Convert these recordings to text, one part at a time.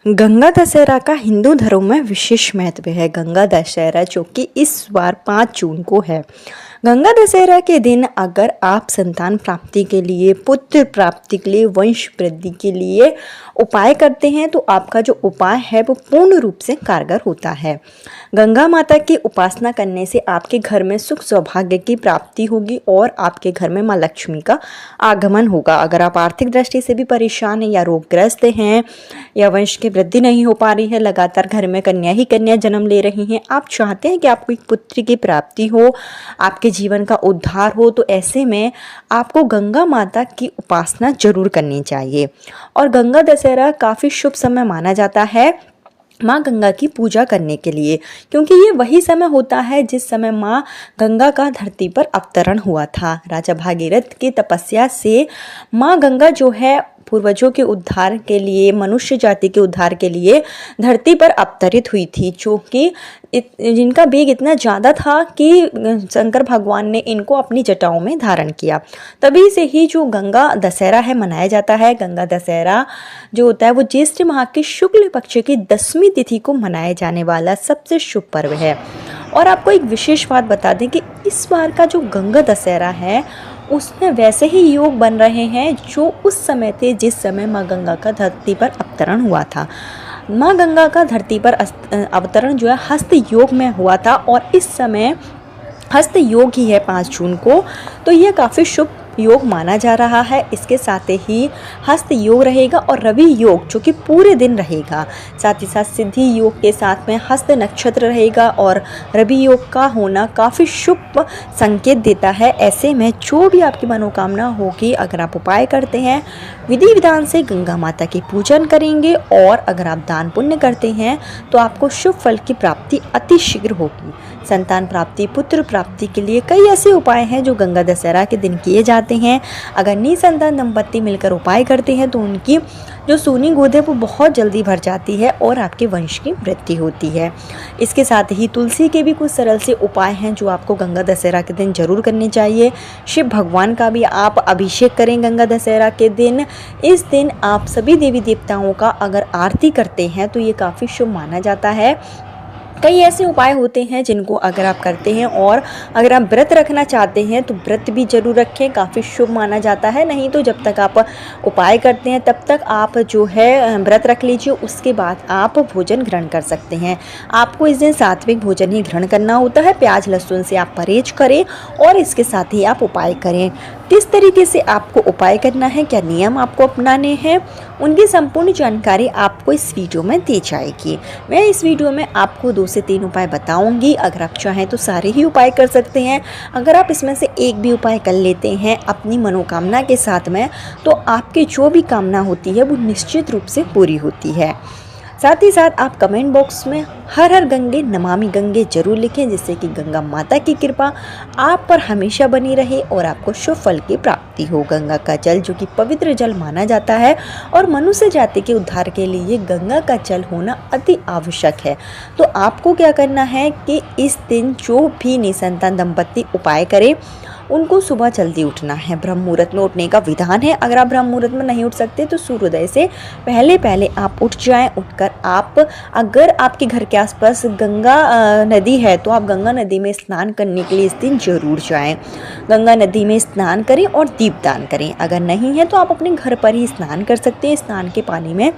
गंगा दशहरा का हिंदू धर्म में विशेष महत्व है। गंगा दशहरा जो कि इस बार 5 जून को है। गंगा दशहरा के दिन अगर आप संतान प्राप्ति के लिए, पुत्र प्राप्ति के लिए, वंश वृद्धि के लिए उपाय करते हैं तो आपका जो उपाय है वो पूर्ण रूप से कारगर होता है। गंगा माता की उपासना करने से आपके घर में सुख सौभाग्य की प्राप्ति होगी और आपके घर में माँ लक्ष्मी का आगमन होगा। अगर आप आर्थिक दृष्टि से भी परेशान हैं या रोगग्रस्त हैं या वंश की वृद्धि नहीं हो पा रही है, लगातार घर में कन्या ही कन्या जन्म ले रही हैं, आप चाहते हैं कि आपको एक पुत्र की प्राप्ति हो, आपके जीवन का उद्धार हो, तो ऐसे में आपको गंगा माता की उपासना जरूर करनी चाहिए। और गंगा दशहरा काफ़ी शुभ समय माना जाता है माँ गंगा की पूजा करने के लिए, क्योंकि ये वही समय होता है जिस समय माँ गंगा का धरती पर अवतरण हुआ था। राजा भागीरथ की तपस्या से माँ गंगा जो है पूर्वजों के उद्धार के लिए, मनुष्य जाति के उद्धार के लिए धरती पर अवतरित हुई थी, जो कि जिनका वेग इतना ज़्यादा था कि शंकर भगवान ने इनको अपनी जटाओं में धारण किया। तभी से ही जो गंगा दशहरा है मनाया जाता है। गंगा दशहरा जो होता है वो ज्येष्ठ माह की शुक्ल पक्ष की 10वीं तिथि को मनाया जाने वाला सबसे शुभ पर्व है। और आपको एक विशेष बात बता दें कि इस बार का जो गंगा दशहरा है उसमें वैसे ही योग बन रहे हैं जो उस समय थे जिस समय माँ गंगा का धरती पर अवतरण हुआ था। माँ गंगा का धरती पर अवतरण जो है हस्त योग में हुआ था और इस समय हस्त योग ही है 5 जून को, तो ये काफ़ी शुभ योग माना जा रहा है। इसके साथ ही हस्त योग रहेगा और रवि योग जो कि पूरे दिन रहेगा। साथ ही साथ सिद्धि योग के साथ में हस्त नक्षत्र रहेगा और रवि योग का होना काफ़ी शुभ संकेत देता है। ऐसे में जो भी आपकी मनोकामना होगी, अगर आप उपाय करते हैं, विधि विधान से गंगा माता की पूजन करेंगे और अगर आप दान पुण्य करते हैं तो आपको शुभ फल की प्राप्ति अति शीघ्र होगी। संतान प्राप्ति, पुत्र प्राप्ति के लिए कई ऐसे उपाय हैं जो गंगा दशहरा के दिन किए जाते हैं। अगर निसंतान दंपत्ति मिलकर उपाय करते हैं तो उनकी जो सूनी गोद है वो बहुत जल्दी भर जाती है और आपके वंश की वृद्धि होती है। इसके साथ ही तुलसी के भी कुछ सरल से उपाय हैं जो आपको गंगा दशहरा के दिन जरूर करने चाहिए। शिव भगवान का भी आप अभिषेक करें गंगा दशहरा के दिन। इस दिन आप सभी देवी देवताओं का अगर आरती करते हैं तो ये काफ़ी शुभ माना जाता है। कई ऐसे उपाय होते हैं जिनको अगर आप करते हैं और अगर आप व्रत रखना चाहते हैं तो व्रत भी जरूर रखें, काफ़ी शुभ माना जाता है। नहीं तो जब तक आप उपाय करते हैं तब तक आप जो है व्रत रख लीजिए, उसके बाद आप भोजन ग्रहण कर सकते हैं। आपको इस दिन सात्विक भोजन ही ग्रहण करना होता है। प्याज लहसुन से आप परहेज करें और इसके साथ ही आप उपाय करें। किस तरीके से आपको उपाय करना है, क्या नियम आपको अपनाने हैं, उनकी संपूर्ण जानकारी आपको इस वीडियो में दी जाएगी। मैं इस वीडियो में आपको 2 से 3 उपाय बताऊंगी। अगर आप चाहें तो सारे ही उपाय कर सकते हैं। अगर आप इसमें से एक भी उपाय कर लेते हैं अपनी मनोकामना के साथ में, तो आपकी जो भी कामना होती है वो निश्चित रूप से पूरी होती है। साथ ही साथ आप कमेंट बॉक्स में हर हर गंगे नमामि गंगे जरूर लिखें, जिससे कि गंगा माता की कृपा आप पर हमेशा बनी रहे और आपको शुभ फल की प्राप्ति हो। गंगा का जल जो कि पवित्र जल माना जाता है और मनुष्य जाति के उद्धार के लिए गंगा का जल होना अति आवश्यक है। तो आपको क्या करना है कि इस दिन जो भी निसंतान दंपत्ति उपाय करें उनको सुबह जल्दी उठना है। ब्रह्म मुहूर्त में उठने का विधान है। अगर आप ब्रह्म मुहूर्त में नहीं उठ सकते तो सूर्योदय से पहले पहले आप उठ जाएं। उठकर आप, अगर आपके घर के आसपास गंगा नदी है तो आप गंगा नदी में स्नान करने के लिए इस दिन जरूर जाएं। गंगा नदी में स्नान करें और दीपदान करें। अगर नहीं है तो आप अपने घर पर ही स्नान कर सकते हैं। स्नान के पानी में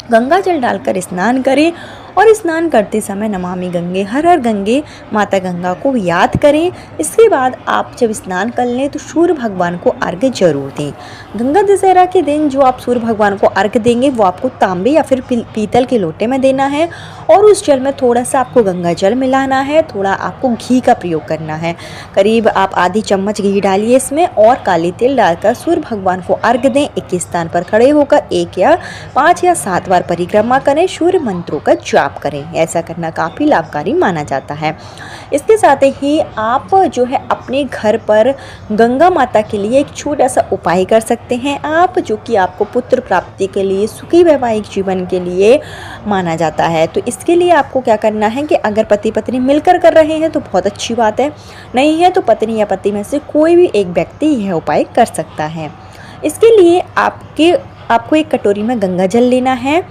गंगा जल डालकर स्नान करें और स्नान करते समय नमामि गंगे, हर हर गंगे माता गंगा को याद करें। इसके बाद आप जब स्नान कर लें तो सूर्य भगवान को अर्घ्य जरूर दें। गंगा दशहरा के दिन जो आप सूर्य भगवान को अर्घ्य देंगे वो आपको तांबे या फिर पीतल के लोटे में देना है और उस जल में थोड़ा सा आपको गंगा जल मिलाना है, थोड़ा आपको घी का प्रयोग करना है। करीब आप आधी चम्मच घी डालिए इसमें और काली तिल डालकर सूर्य भगवान को अर्घ्य दें। एक स्थान पर खड़े होकर 1 या 5 या 7 बार परिक्रमा करें। सूर्य मंत्रों का जाप करें। ऐसा करना काफ़ी लाभकारी माना जाता है। इसके साथ ही आप जो है अपने घर पर गंगा माता के लिए एक छोटा सा उपाय कर सकते हैं आप, जो कि आपको पुत्र प्राप्ति के लिए, सुखी वैवाहिक जीवन के लिए माना जाता है। तो इसके लिए आपको क्या करना है कि अगर पति पत्नी मिलकर कर रहे हैं तो बहुत अच्छी बात है, नहीं है तो पत्नी या पति में से कोई भी एक व्यक्ति यह उपाय कर सकता है। इसके लिए आपको एक कटोरी में गंगा जल लेना है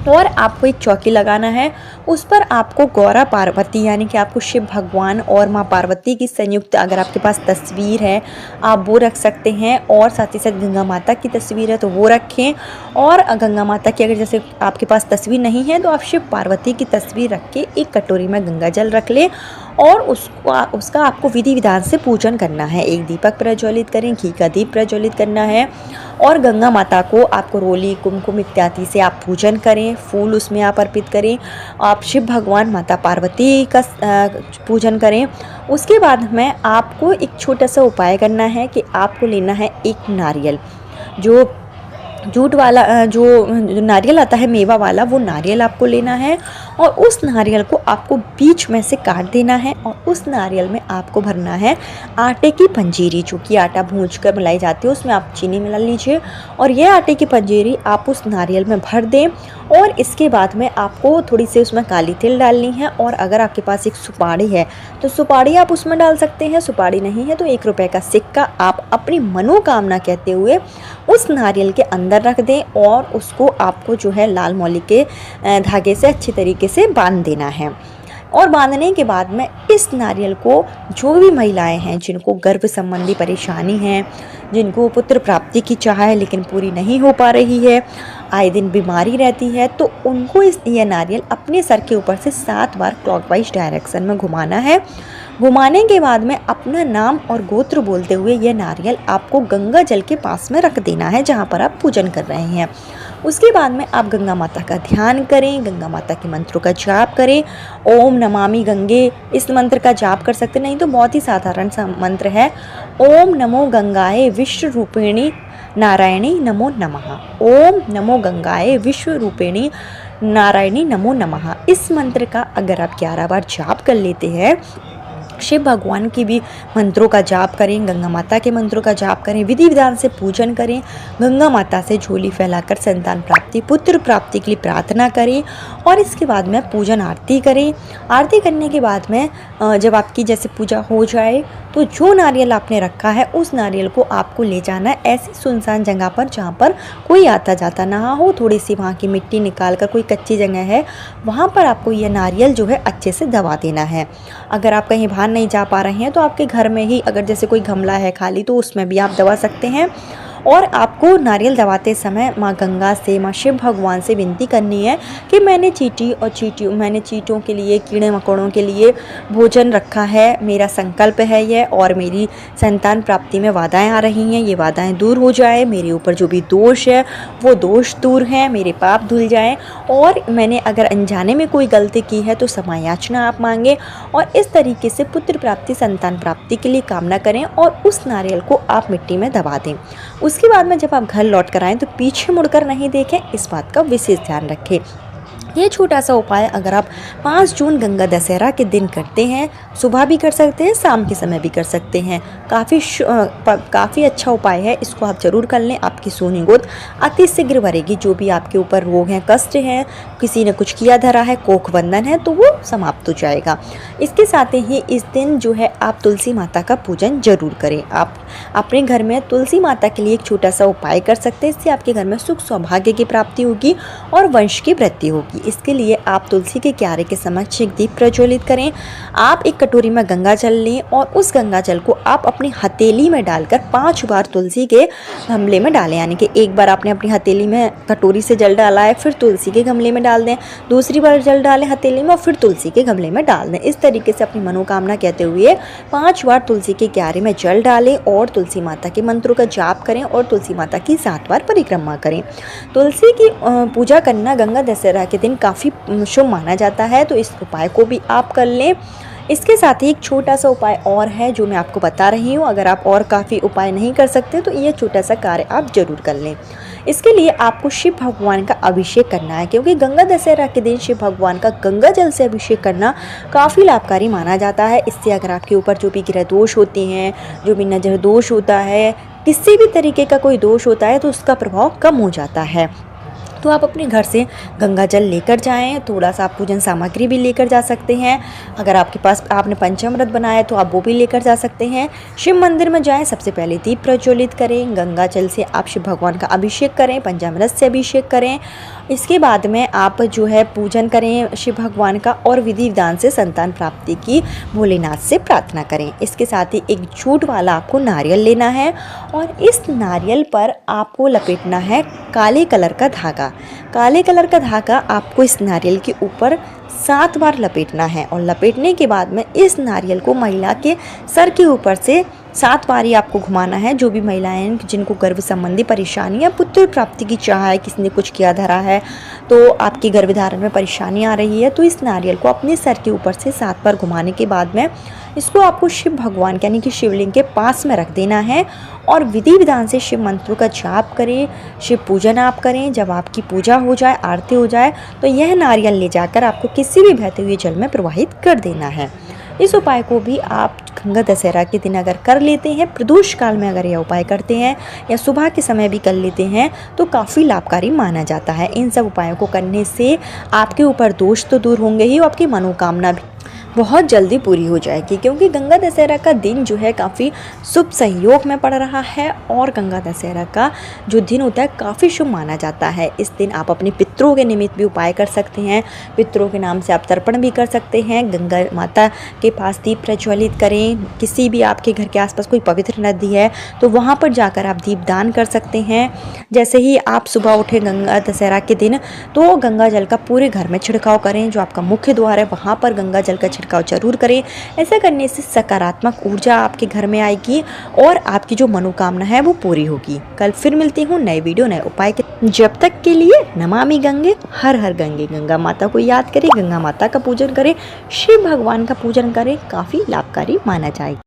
और आपको एक चौकी लगाना है। उस पर आपको गौरा पार्वती यानी कि आपको शिव भगवान और माँ पार्वती की संयुक्त अगर आपके पास तस्वीर है आप वो रख सकते हैं, और साथ ही साथ गंगा माता की तस्वीर है तो वो रखें। और गंगा माता की अगर जैसे आपके पास तस्वीर नहीं है तो आप शिव पार्वती की तस्वीर रख के एक कटोरी में गंगा जल रख लें और उसका आपको विधि विधान से पूजन करना है। एक दीपक प्रज्वलित करें, घी का दीप प्रज्वलित करना है और गंगा माता को आपको रोली कुमकुम इत्यादि से आप पूजन करें, फूल उसमें आप अर्पित करें, आप शिव भगवान माता पार्वती का पूजन करें। उसके बाद में आपको एक छोटा सा उपाय करना है कि आपको लेना है एक नारियल, जो जूट वाला जो नारियल आता है मेवा वाला, वो नारियल आपको लेना है और उस नारियल को आपको बीच में से काट देना है और उस नारियल में आपको भरना है आटे की पंजीरी, जो कि आटा भूंज कर मिलाई जाती है, उसमें आप चीनी मिला लीजिए और ये आटे की पंजीरी आप उस नारियल में भर दें। और इसके बाद में आपको थोड़ी सी उसमें काली तिल डालनी है और अगर आपके पास एक सुपारी है तो सुपारी आप उसमें डाल सकते हैं, सुपारी नहीं है तो 1 रुपये का सिक्का आप अपनी मनोकामना कहते हुए उस नारियल के अंदर रख दें और उसको आपको जो है लाल मौली के धागे से अच्छी तरीके से बांध देना है। और बांधने के बाद में इस नारियल को जो भी महिलाएं हैं जिनको गर्भ संबंधी परेशानी है, जिनको पुत्र प्राप्ति की चाह है लेकिन पूरी नहीं हो पा रही है, आए दिन बीमारी रहती है, तो उनको ये नारियल अपने सर के ऊपर से 7 बार क्लॉकवाइज डायरेक्शन में घुमाना है। घुमाने के बाद में अपना नाम और गोत्र बोलते हुए यह नारियल आपको गंगा जल के पास में रख देना है जहाँ पर आप पूजन कर रहे हैं। उसके बाद में आप गंगा माता का ध्यान करें, गंगा माता के मंत्रों का जाप करें। ओम नमामि गंगे इस मंत्र का जाप कर सकते, नहीं तो बहुत ही साधारण सा मंत्र है, ओम नमो गंगाए विश्व रूपिणी नारायणी नमो नमः। ओम नमो गंगाए विश्व रूपिणी नारायणी नमो नमः। इस मंत्र का अगर आप 11 बार जाप कर लेते हैं, शिव भगवान की भी मंत्रों का जाप करें, गंगा माता के मंत्रों का जाप करें, विधि विधान से पूजन करें, गंगा माता से झोली फैलाकर संतान प्राप्ति पुत्र प्राप्ति के लिए प्रार्थना करें और इसके बाद में पूजन आरती करें। आरती करने के बाद में जब आपकी जैसे पूजा हो जाए तो जो नारियल आपने रखा है उस नारियल को आपको ले जाना है ऐसी सुनसान जगह पर जहाँ पर कोई आता जाता ना हो, थोड़ी सी वहाँ की मिट्टी निकाल कर, कोई कच्ची जगह है वहाँ पर आपको ये नारियल जो है अच्छे से दबा देना है। अगर आप कहीं बाहर नहीं जा पा रहे हैं तो आपके घर में ही अगर जैसे कोई गमला है खाली तो उसमें भी आप दबा सकते हैं। और आपको नारियल दबाते समय माँ गंगा से, माँ शिव भगवान से विनती करनी है कि मैंने चींटियों के लिए, कीड़े मकोड़ों के लिए भोजन रखा है, मेरा संकल्प है ये, और मेरी संतान प्राप्ति में बाधाएं आ रही हैं, ये बाधाएं दूर हो जाए, मेरे ऊपर जो भी दोष है वो दोष दूर हैं, मेरे पाप धुल जाएं और मैंने अगर अनजाने में कोई गलती की है तो क्षमा याचना आप मांगें। और इस तरीके से पुत्र प्राप्ति, संतान प्राप्ति के लिए कामना करें और उस नारियल को आप मिट्टी में दबा दें। उसके बाद में जब आप घर लौट कर आएँ तो पीछे मुड़कर नहीं देखें, इस बात का विशेष ध्यान रखें। ये छोटा सा उपाय अगर आप 5 जून गंगा दशहरा के दिन करते हैं, सुबह भी कर सकते हैं, शाम के समय भी कर सकते हैं, काफ़ी अच्छा उपाय है, इसको आप ज़रूर कर लें। आपकी सोनी गोद अति शीघ्र भरेगी, जो भी आपके ऊपर रोग हैं, कष्ट हैं, किसी ने कुछ किया धरा है, कोख बंधन है, तो वो समाप्त हो जाएगा। इसके साथ ही इस दिन जो है आप तुलसी माता का पूजन जरूर करें। आप अपने घर में तुलसी माता के लिए एक छोटा सा उपाय कर सकते हैं, इससे आपके घर में सुख सौभाग्य की प्राप्ति होगी और वंश की वृद्धि होगी। इसके लिए आप तुलसी के क्यारे के समक्ष एक दीप प्रज्वलित करें। आप एक कटोरी में गंगा जल लें और उस गंगा जल को आप अपनी हथेली में डालकर 5 बार तुलसी के गमले में डालें। यानी कि एक बार आपने अपनी हथेली में कटोरी से जल डाला है, फिर तुलसी के गमले में डाल दें, दूसरी बार जल डालें हथेली में और फिर तुलसी के गमले में डाल दें। इस तरीके से अपनी मनोकामना कहते हुए 5 बार तुलसी के क्यारे में जल डालें और तुलसी माता के मंत्रों का जाप करें और तुलसी माता की 7 बार परिक्रमा करें। तुलसी की पूजा करना गंगा दशहरा के दिन काफ़ी शुभ माना जाता है, तो इस उपाय को भी आप कर लें। इसके साथ ही एक छोटा सा उपाय और है जो मैं आपको बता रही हूँ। अगर आप और काफ़ी उपाय नहीं कर सकते तो ये छोटा सा कार्य आप जरूर कर लें। इसके लिए आपको शिव भगवान का अभिषेक करना है, क्योंकि गंगा दशहरा के दिन शिव भगवान का गंगा जल से अभिषेक करना काफ़ी लाभकारी माना जाता है। इससे अगर आपके ऊपर जो भी ग्रह दोष होते हैं, जो भी नजर दोष होता है, किसी भी तरीके का कोई दोष होता है तो उसका प्रभाव कम हो जाता है। तो आप अपने घर से गंगा जल लेकर जाएं, थोड़ा सा आप पूजन सामग्री भी लेकर जा सकते हैं। अगर आपके पास आपने पंचामृत बनाया है तो आप वो भी लेकर जा सकते हैं। शिव मंदिर में जाएं, सबसे पहले दीप प्रज्वलित करें, गंगा जल से आप शिव भगवान का अभिषेक करें, पंचामृत से अभिषेक करें। इसके बाद में आप जो है पूजन करें शिव भगवान का और विधि विधान से संतान प्राप्ति की भोलेनाथ से प्रार्थना करें। इसके साथ ही एक जूट वाला आपको नारियल लेना है और इस नारियल पर आपको लपेटना है काले कलर का धागा। काले कलर का धागा आपको इस नारियल के ऊपर 7 बार लपेटना है और लपेटने के बाद में इस नारियल को महिला के सर के ऊपर से 7 बार ही आपको घुमाना है। जो भी महिलाएं जिनको गर्भ संबंधी परेशानी या पुत्र प्राप्ति की चाह है, किसी ने कुछ किया धरा है तो आपकी गर्भधारण में परेशानी आ रही है, तो इस नारियल को अपने सर के ऊपर से 7 बार घुमाने के बाद में इसको आपको शिव भगवान यानी कि शिवलिंग के पास में रख देना है और विधि विधान से शिव मंत्रों का जाप करें, शिव पूजन आप करें। जब आपकी पूजा हो जाए, आरती हो जाए, तो यह नारियल ले जाकर आपको किसी भी बहते हुए जल में प्रवाहित कर देना है। इस उपाय को भी आप गंगा दशहरा के दिन अगर कर लेते हैं, प्रदोष काल में अगर यह उपाय करते हैं या सुबह के समय भी कर लेते हैं तो काफ़ी लाभकारी माना जाता है। इन सब उपायों को करने से आपके ऊपर दोष तो दूर होंगे ही, आपकी मनोकामना भी बहुत जल्दी पूरी हो जाएगी, क्योंकि गंगा दशहरा का दिन जो है काफ़ी शुभ संयोग में पड़ रहा है और गंगा दशहरा का जो दिन होता है काफ़ी शुभ माना जाता है। इस दिन आप अपने पितरों के निमित्त भी उपाय कर सकते हैं, पितरों के नाम से आप तर्पण भी कर सकते हैं। गंगा माता के पास दीप प्रज्वलित करें, किसी भी आपके घर के आसपास कोई पवित्र नदी है तो वहाँ पर जाकर आप दीप दान कर सकते हैं। जैसे ही आप सुबह उठे गंगा दशहरा के दिन तो गंगा जल का पूरे घर में छिड़काव करें। जो आपका मुख्य द्वार है वहाँ पर गंगा जल का छिड़काव जरूर करें। ऐसा करने से सकारात्मक ऊर्जा आपके घर में आएगी और आपकी जो मनोकामना है वो पूरी होगी। कल फिर मिलती हूँ नए वीडियो नए उपाय के। जब तक के लिए नमामि गंगे, हर हर गंगे। गंगा माता को याद करें, गंगा माता का पूजन करें, शिव भगवान का पूजन करें, काफ़ी लाभकारी माना जाएगा।